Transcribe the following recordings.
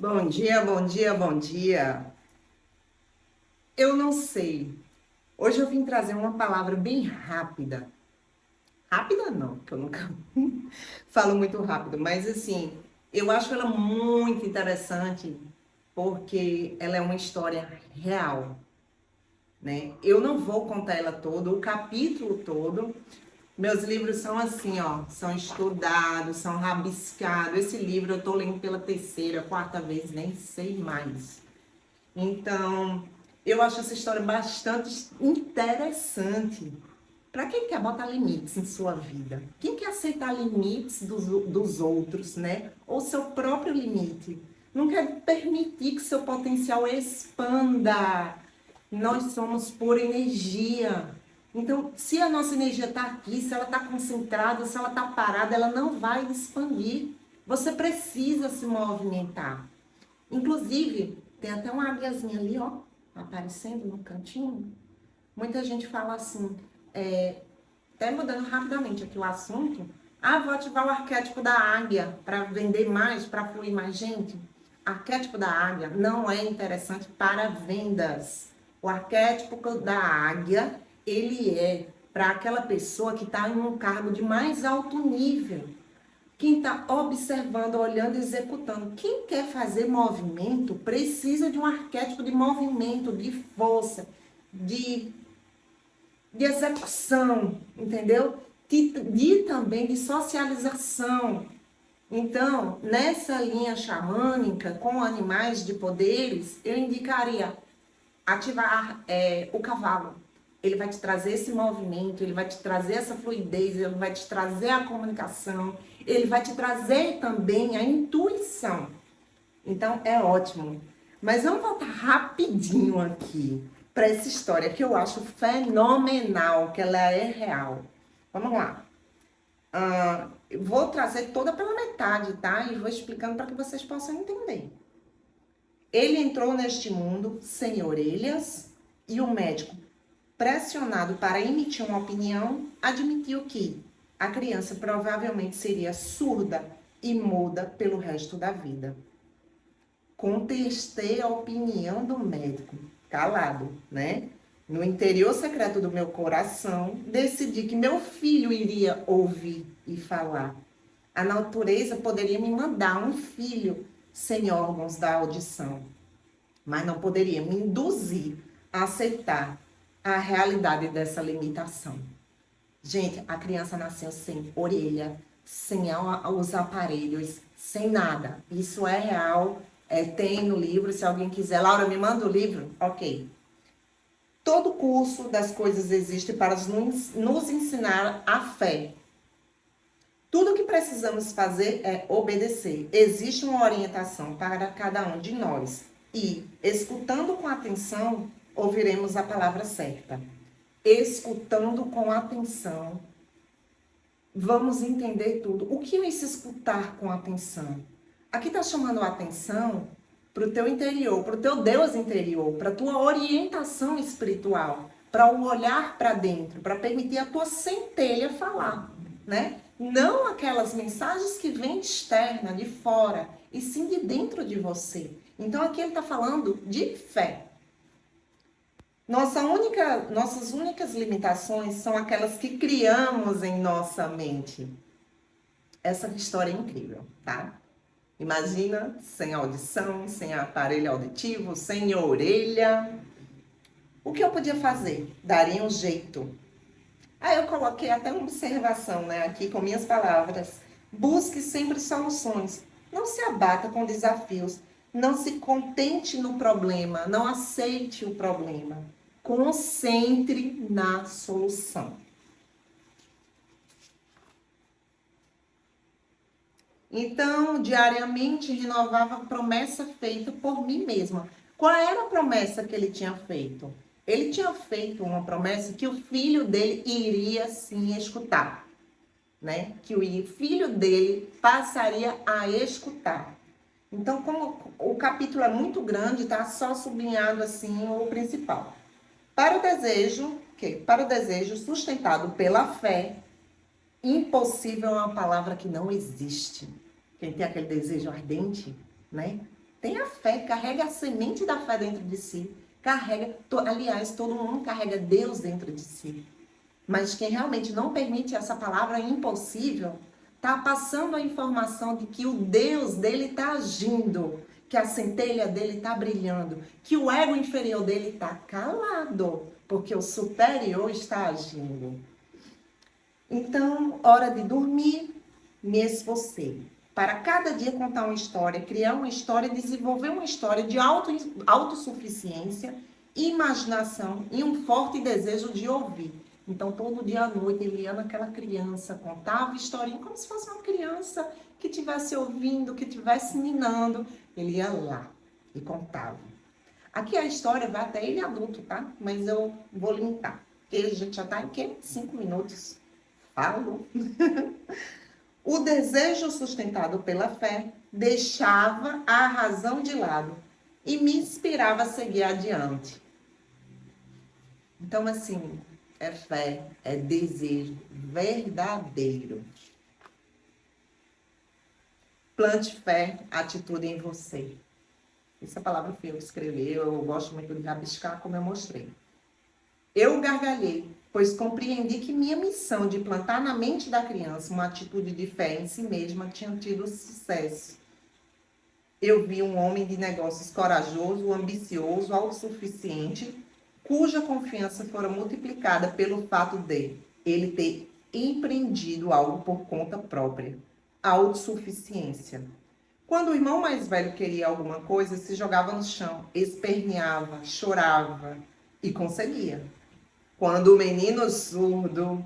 Bom dia, bom dia, bom dia. Eu não sei. Hoje eu vim trazer uma palavra bem rápida. Rápida não, porque eu nunca falo muito rápido, mas assim, eu acho ela muito interessante porque ela é uma história real, né? Eu não vou contar ela toda, o capítulo todo. Meus livros são assim, ó, são estudados, são rabiscados. Esse livro eu tô lendo pela terceira, quarta vez, nem sei mais. Então, eu acho essa história bastante interessante. Para quem quer botar limites em sua vida? Quem quer aceitar limites dos outros, né? Ou seu próprio limite? Não quer permitir que seu potencial expanda. Nós somos pura energia. Então, se a nossa energia está aqui, se ela está concentrada, se ela está parada, ela não vai expandir. Você precisa se movimentar. Inclusive, tem até uma águiazinha ali, ó, aparecendo no cantinho. Muita gente fala assim, até mudando rapidamente aqui o assunto, vou ativar o arquétipo da águia para vender mais, para fluir mais gente. Arquétipo da águia não é interessante para vendas. O arquétipo da águia, ele é para aquela pessoa que está em um cargo de mais alto nível. Quem está observando, olhando, executando. Quem quer fazer movimento precisa de um arquétipo de movimento, de força, de, de execução, entendeu? De também de socialização. Então, nessa linha xamânica, com animais de poderes, eu indicaria ativar o cavalo. Ele vai te trazer esse movimento, ele vai te trazer essa fluidez, ele vai te trazer a comunicação, ele vai te trazer também a intuição. Então é ótimo. Mas vamos voltar rapidinho aqui para essa história que eu acho fenomenal, que ela é real. Vamos lá. Vou trazer toda pela metade, tá? E vou explicando para que vocês possam entender. Ele entrou neste mundo sem orelhas e o médico, pressionado para emitir uma opinião, admitiu que a criança provavelmente seria surda e muda pelo resto da vida. Contestei a opinião do médico, calado, né? No interior secreto do meu coração, decidi que meu filho iria ouvir e falar. A natureza poderia me mandar um filho sem órgãos da audição, mas não poderia me induzir a aceitar a realidade dessa limitação. Gente, a criança nasceu sem orelha, sem os aparelhos, sem nada. Isso é real, tem no livro, se alguém quiser. Laura, me manda o livro? Ok. Todo curso das coisas existe para nos ensinar a fé. Tudo que precisamos fazer é obedecer. Existe uma orientação para cada um de nós. E, escutando com atenção, ouviremos a palavra certa. Escutando com atenção, vamos entender tudo. O que é esse escutar com atenção? Aqui está chamando a atenção para o teu interior, para o teu Deus interior, para a tua orientação espiritual, para o olhar para dentro, para permitir a tua centelha falar, né? Não aquelas mensagens que vêm de externa, de fora, e sim de dentro de você. Então aqui ele está falando de fé. Nossas únicas limitações são aquelas que criamos em nossa mente. Essa história é incrível, tá? Imagina, sem audição, sem aparelho auditivo, sem orelha. O que eu podia fazer? Daria um jeito. Aí eu coloquei até uma observação, né, aqui com minhas palavras. Busque sempre soluções. Não se abata com desafios. Não se contente no problema. Não aceite o problema. Concentre na solução. Então, diariamente renovava a promessa feita por mim mesma. Qual era a promessa que ele tinha feito? Ele tinha feito uma promessa que o filho dele iria sim escutar, né? Que o filho dele passaria a escutar. Então, como o capítulo é muito grande, tá só sublinhado assim o principal. Para o desejo sustentado pela fé, impossível é uma palavra que não existe. Quem tem aquele desejo ardente, né? tenha fé, carrega a semente da fé dentro de si. Aliás, todo mundo carrega Deus dentro de si. Mas quem realmente não permite essa palavra impossível, está passando a informação de que o Deus dele está agindo, que a centelha dele está brilhando, que o ego inferior dele está calado, porque o superior está agindo. Então, hora de dormir, me esforcei. Para cada dia contar uma história, criar uma história, desenvolver uma história de autossuficiência, imaginação e um forte desejo de ouvir. Então, todo dia à noite, ele ia naquela criança, contava historinha, como se fosse uma criança que estivesse ouvindo, que estivesse ninando. Ele ia lá e contava. Aqui a história vai até ele adulto, tá? Mas eu vou limpar. Porque a gente já está em quê? 5 minutos. Falo. O desejo sustentado pela fé deixava a razão de lado e me inspirava a seguir adiante. Então, assim, é fé, é desejo verdadeiro. Plante fé, atitude em você. Essa palavra foi eu que escrevi, eu gosto muito de rabiscar, como eu mostrei. Eu gargalhei, pois compreendi que minha missão de plantar na mente da criança uma atitude de fé em si mesma tinha tido sucesso. Eu vi um homem de negócios corajoso, ambicioso, autossuficiente, cuja confiança fora multiplicada pelo fato de ele ter empreendido algo por conta própria. Autossuficiência. Quando o irmão mais velho queria alguma coisa, se jogava no chão, esperneava, chorava e conseguia. Quando o menino surdo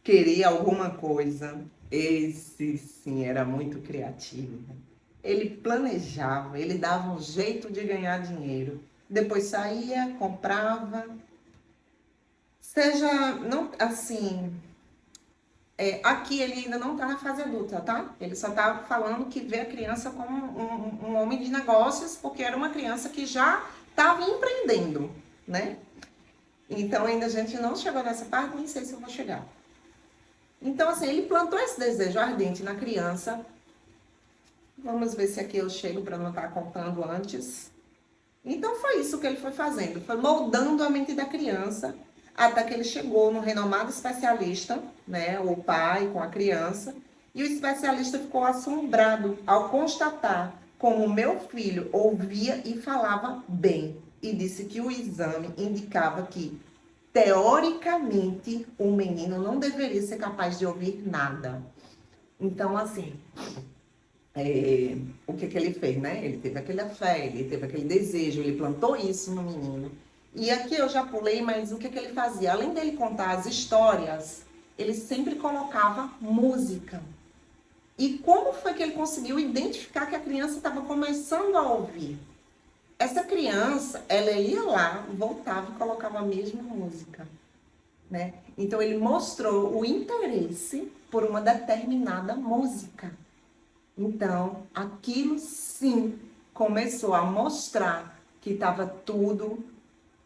queria alguma coisa, esse sim era muito criativo. Ele planejava, ele dava um jeito de ganhar dinheiro. Depois saía, comprava. Seja, não, assim, aqui ele ainda não está na fase adulta, tá? Ele só está falando que vê a criança como um homem de negócios, porque era uma criança que já estava empreendendo, né? Então ainda a gente não chegou nessa parte, nem sei se eu vou chegar. Então, assim, ele plantou esse desejo ardente na criança. Vamos ver se aqui eu chego para não estar contando antes. Então foi isso que ele foi fazendo, foi moldando a mente da criança até que ele chegou no renomado especialista, né, o pai com a criança, e o especialista ficou assombrado ao constatar como meu filho ouvia e falava bem, e disse que o exame indicava que, teoricamente, o menino não deveria ser capaz de ouvir nada. Então, assim, o que ele fez, né? Ele teve aquela fé, ele teve aquele desejo, ele plantou isso no menino. E aqui eu já pulei, mas o que ele fazia? Além dele contar as histórias, ele sempre colocava música. E como foi que ele conseguiu identificar que a criança estava começando a ouvir? Essa criança, ela ia lá, voltava e colocava a mesma música, né? Então ele mostrou o interesse por uma determinada música. Então, aquilo sim começou a mostrar que estava tudo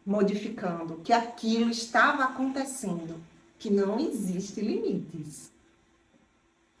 modificando, que aquilo estava acontecendo, que não existe limites.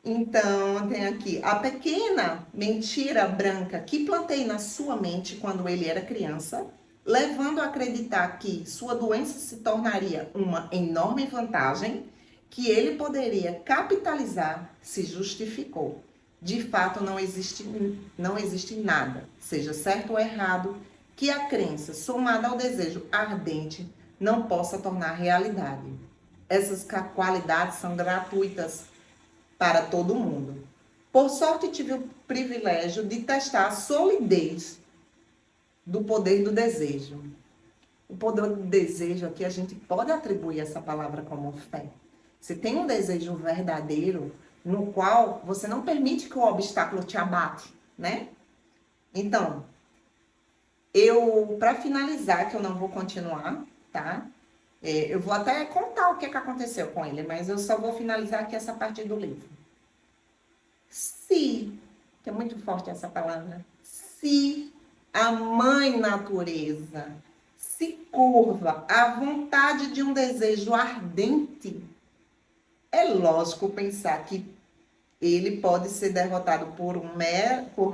Então, tem aqui a pequena mentira branca que plantei na sua mente quando ele era criança, levando a acreditar que sua doença se tornaria uma enorme vantagem, que ele poderia capitalizar, se justificou. De fato, não existe nada, seja certo ou errado, que a crença, somada ao desejo ardente, não possa tornar realidade. Essas qualidades são gratuitas para todo mundo. Por sorte, tive o privilégio de testar a solidez do poder do desejo. O poder do desejo aqui, a gente pode atribuir essa palavra como fé. Você tem um desejo verdadeiro, no qual você não permite que o obstáculo te abate, né? Então, para finalizar, que eu não vou continuar, tá? Eu vou até contar o que aconteceu com ele, mas eu só vou finalizar aqui essa parte do livro. Se, que é muito forte essa palavra, se a mãe natureza se curva à vontade de um desejo ardente, é lógico pensar que ele pode ser derrotado por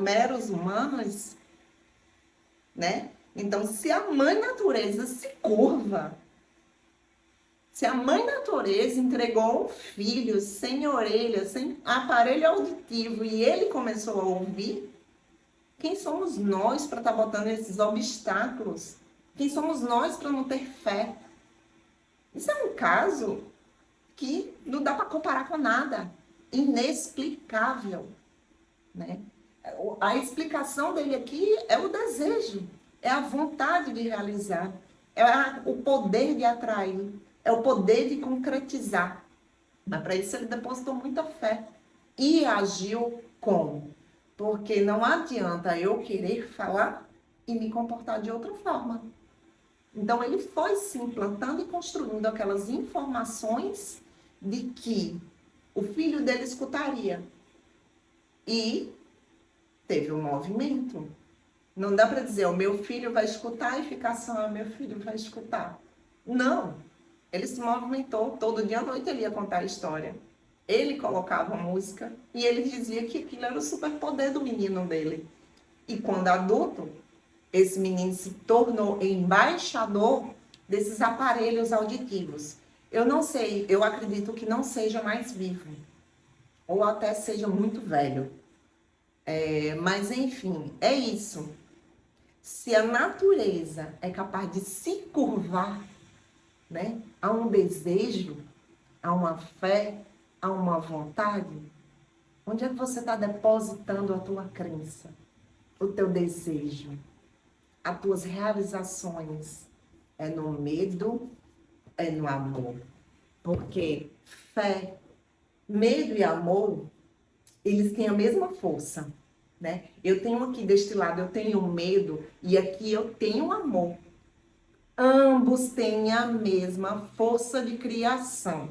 meros humanos. né? Então, se a mãe natureza se curva, se a mãe natureza entregou um filho sem orelha, sem aparelho auditivo, e ele começou a ouvir, quem somos nós para estar botando esses obstáculos? Quem somos nós para não ter fé? Isso é um caso que não dá para comparar com nada. Inexplicável, né? A explicação dele aqui é o desejo, é a vontade de realizar, o poder de atrair, é o poder de concretizar. Mas para isso ele depositou muita fé e agiu como? Porque não adianta eu querer falar e me comportar de outra forma. Então ele foi se implantando e construindo aquelas informações de que o filho dele escutaria. E teve um movimento. Não dá para dizer, o meu filho vai escutar e ficar só, meu filho vai escutar. Não. Ele se movimentou, todo dia à noite ele ia contar a história. Ele colocava música e ele dizia que aquilo era o superpoder do menino dele. E quando adulto, esse menino se tornou embaixador desses aparelhos auditivos. Eu não sei, eu acredito que não seja mais vivo, ou até seja muito velho. Mas enfim, é isso. Se a natureza é capaz de se curvar, né, a um desejo, a uma fé, a uma vontade, onde é que você está depositando a tua crença, o teu desejo, as tuas realizações? É no medo, é no amor. Porque fé, medo e amor, eles têm a mesma força, né? Eu tenho aqui deste lado, eu tenho medo e aqui eu tenho amor. Ambos têm a mesma força de criação,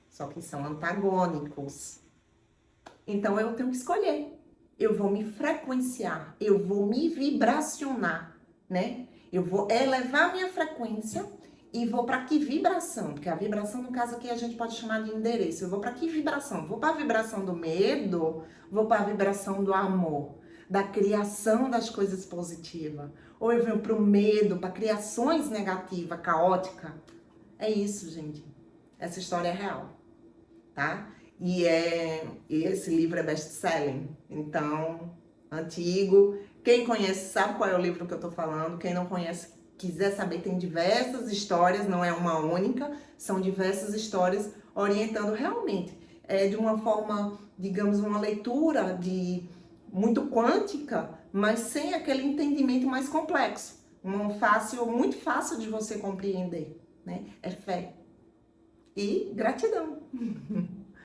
só que são antagônicos. Então eu tenho que escolher. Eu vou me frequenciar, eu vou me vibracionar, né? Eu vou elevar minha frequência e vou para que vibração? Porque a vibração, no caso aqui, a gente pode chamar de endereço. Eu vou para que vibração? Vou para a vibração do medo, vou para a vibração do amor, da criação das coisas positivas. Ou eu venho para o medo, para criações negativas, caótica. É isso, gente. Essa história é real, tá? E esse livro é best-selling, então, antigo. Quem conhece sabe qual é o livro que eu tô falando. Quem não conhece, quiser saber, tem diversas histórias, não é uma única, são diversas histórias orientando realmente de uma forma, digamos, uma leitura muito quântica, mas sem aquele entendimento mais complexo. Muito fácil de você compreender, né? É fé e gratidão.